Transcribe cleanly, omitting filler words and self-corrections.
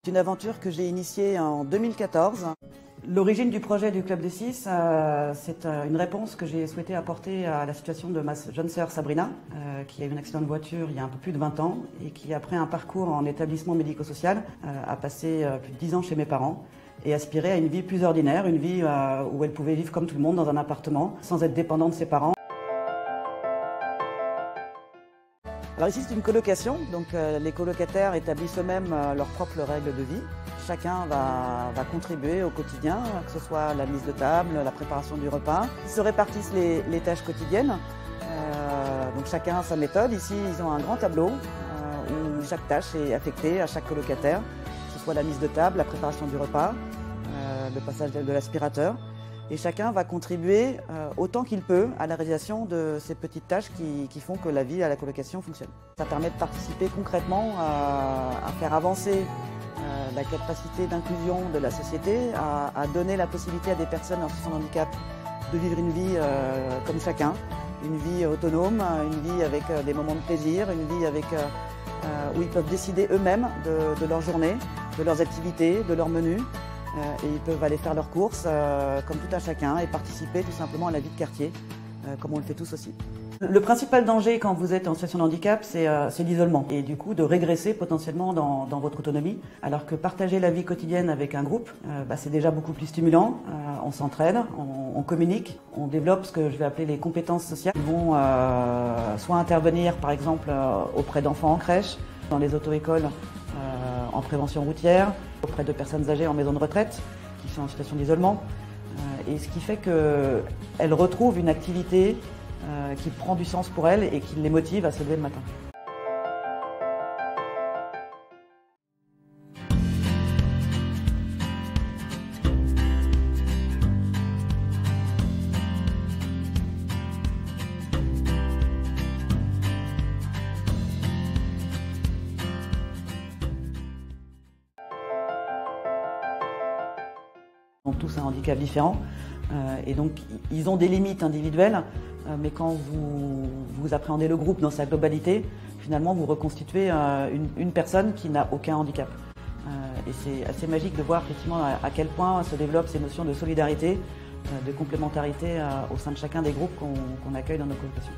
C'est une aventure que j'ai initiée en 2014. L'origine du projet du Club des 6, c'est une réponse que j'ai souhaité apporter à la situation de ma jeune sœur Sabrina, qui a eu un accident de voiture il y a un peu plus de 20 ans et qui, après un parcours en établissement médico-social, a passé plus de 10 ans chez mes parents et aspirait à une vie plus ordinaire, une vie où elle pouvait vivre comme tout le monde dans un appartement, sans être dépendante de ses parents. Alors ici c'est une colocation, donc les colocataires établissent eux-mêmes leurs propres règles de vie. Chacun va contribuer au quotidien, que ce soit la mise de table, la préparation du repas. Ils se répartissent les tâches quotidiennes, donc chacun a sa méthode. Ici ils ont un grand tableau où chaque tâche est affectée à chaque colocataire, que ce soit la mise de table, la préparation du repas, le passage de l'aspirateur. Et chacun va contribuer autant qu'il peut à la réalisation de ces petites tâches qui font que la vie à la colocation fonctionne. Ça permet de participer concrètement à faire avancer la capacité d'inclusion de la société, à donner la possibilité à des personnes en situation de handicap de vivre une vie comme chacun, une vie autonome, une vie avec des moments de plaisir, une vie avec, où ils peuvent décider eux-mêmes de leur journée, de leurs activités, de leur menu. Et ils peuvent aller faire leurs courses comme tout un chacun et participer tout simplement à la vie de quartier, comme on le fait tous aussi. Le principal danger quand vous êtes en situation de handicap, c'est l'isolement et du coup de régresser potentiellement dans votre autonomie. Alors que partager la vie quotidienne avec un groupe, c'est déjà beaucoup plus stimulant. On s'entraide, on communique, on développe ce que je vais appeler les compétences sociales. Ils vont soit intervenir par exemple auprès d'enfants en crèche, dans les auto-écoles, en prévention routière, auprès de personnes âgées en maison de retraite qui sont en situation d'isolement. Et ce qui fait qu'elles retrouvent une activité qui prend du sens pour elles et qui les motive à se lever le matin. Ils ont tous un handicap différent et donc ils ont des limites individuelles, mais quand vous appréhendez le groupe dans sa globalité, finalement vous reconstituez une personne qui n'a aucun handicap. Et c'est assez magique de voir effectivement à quel point se développent ces notions de solidarité, de complémentarité au sein de chacun des groupes qu'on accueille dans nos colocations.